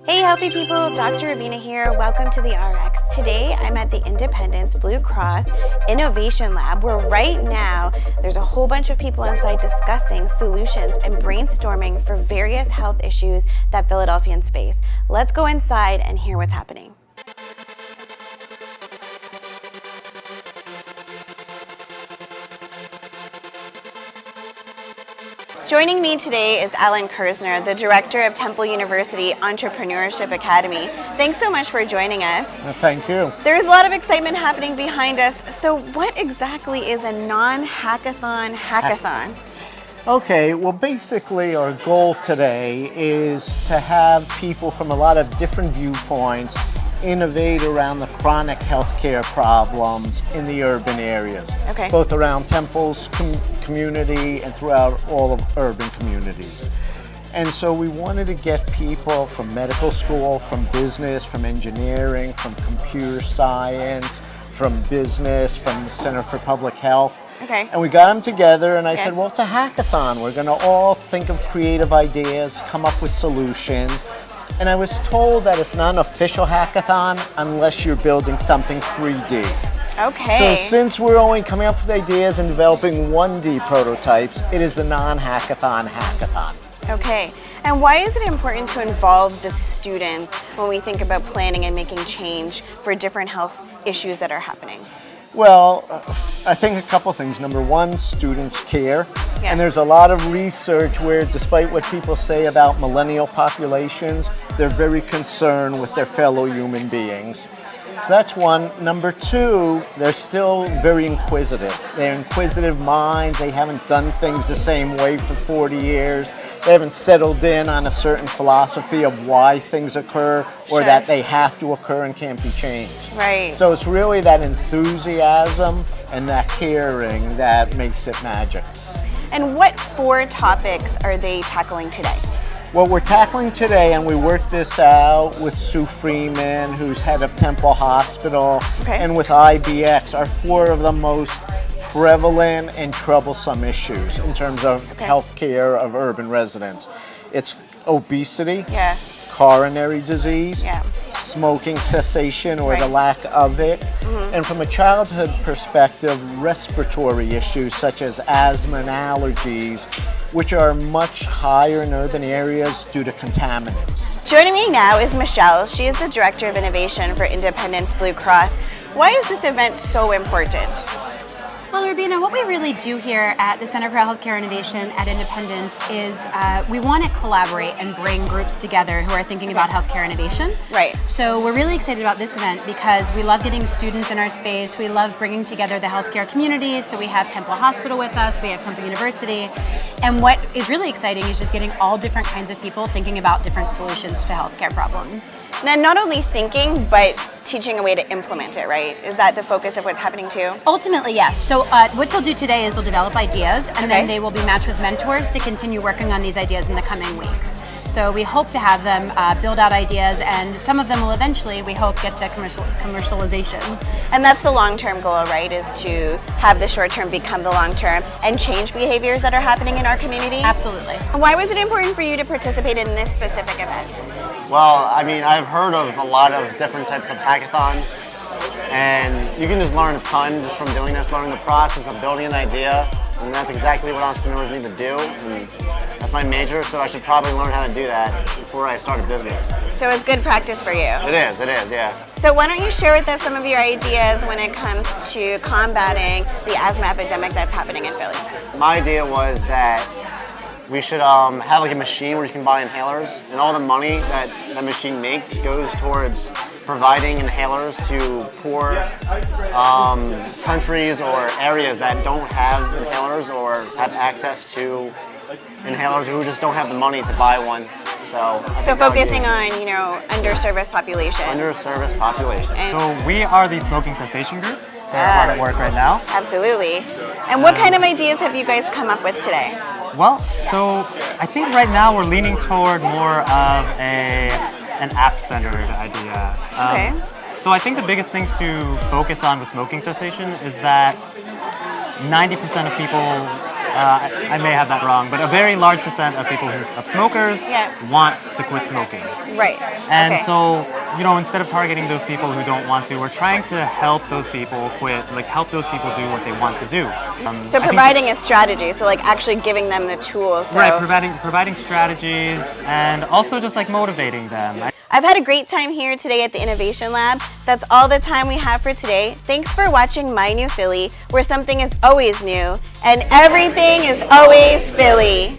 Hey healthy people, Dr. Rabina here. Welcome to the RX. Today I'm at the Independence Blue Cross Innovation Lab where right now there's a whole bunch of people inside discussing solutions and brainstorming for various health issues that Philadelphians face. Let's go inside and hear what's happening. Joining me today is Alan Kersner, the director of Temple University Entrepreneurship Academy. Thanks so much for joining us. Thank you. There's a lot of excitement happening behind us. So what exactly is a non-hackathon hackathon? Okay, well basically our goal today is to have people from a lot of different viewpoints innovate around the chronic healthcare problems in the urban areas, both around Temple's community and throughout all of urban communities. And so we wanted to get people from medical school, from business, from engineering, from computer science, from business, from the Center for Public Health. And we got them together and I said, well, it's a hackathon. We're going to all think of creative ideas, come up with solutions. And I was told that it's not an official hackathon unless you're building something 3D. So since we're only coming up with ideas and developing 1D prototypes, it is the non-hackathon hackathon. And why is it important to involve the students when we think about planning and making change for different health issues that are happening? Well, I think a couple things. Number one, students care. And there's a lot of research where despite what people say about millennial populations, they're very concerned with their fellow human beings. So that's one. Number two, they're still very inquisitive. They're inquisitive minds. They haven't done things the same way for 40 years. They haven't settled in on a certain philosophy of why things occur or that they have to occur and can't be changed. So it's really that enthusiasm and that caring that makes it magic. And what 4 topics are they tackling today? What we're tackling today, and we worked this out with Sue Freeman, who's head of Temple Hospital, and with IBX, are 4 of the most prevalent and troublesome issues in terms of healthcare of urban residents. It's obesity, coronary disease, smoking cessation or the lack of it, and from a childhood perspective, respiratory issues such as asthma and allergies, which are much higher in urban areas due to contaminants. Joining me now is Michelle. She is the Director of Innovation for Independence Blue Cross. Why is this event so important? Well, Rabina, what we really do here at the Center for Healthcare Innovation at Independence is we want to collaborate and bring groups together who are thinking about healthcare innovation. So we're really excited about this event because we love getting students in our space. We love bringing together the healthcare community. So we have Temple Hospital with us, we have Temple University. And what is really exciting is just getting all different kinds of people thinking about different solutions to healthcare problems. Now, not only thinking, but teaching a way to implement it, right? Is that the focus of what's happening too? Ultimately, yes. So what they'll do today is they'll develop ideas and then they will be matched with mentors to continue working on these ideas in the coming weeks. So we hope to have them build out ideas and some of them will eventually, we hope, get to commercialization. And that's the long-term goal, right? Is to have the short-term become the long-term and change behaviors that are happening in our community? Absolutely. And why was it important for you to participate in this specific event? Well, I mean, I've heard of a lot of different types of hackathons, and you can just learn a ton just from doing this, learning the process of building an idea, and that's exactly what entrepreneurs need to do, and that's my major, so I should probably learn how to do that before I start a business. So it's good practice for you? It is, yeah. So why don't you share with us some of your ideas when it comes to combating the asthma epidemic that's happening in Philly? My idea was that we should have like a machine where you can buy inhalers, and all the money that that machine makes goes towards providing inhalers to poor countries or areas that don't have inhalers or have access to inhalers, who just don't have the money to buy one. So focusing on, underserviced population. Underserviced population. So we are the smoking cessation group. They're hard at work right now. Absolutely. And what kind of ideas have you guys come up with today? Well, so I think right now we're leaning toward more of an app-centered idea. So I think the biggest thing to focus on with smoking cessation is that 90% of people I may have that wrong, but a very large percent of people of smokers want to quit smoking. Right. And so, you know, instead of targeting those people who don't want to, we're trying to help those people quit, like help those people do what they want to do. So providing a strategy, so like actually giving them the tools. So. Right, providing strategies and also just like motivating them. I've had a great time here today at the Innovation Lab. That's all the time we have for today. Thanks for watching My New Philly, where something is always new and everything is always Philly.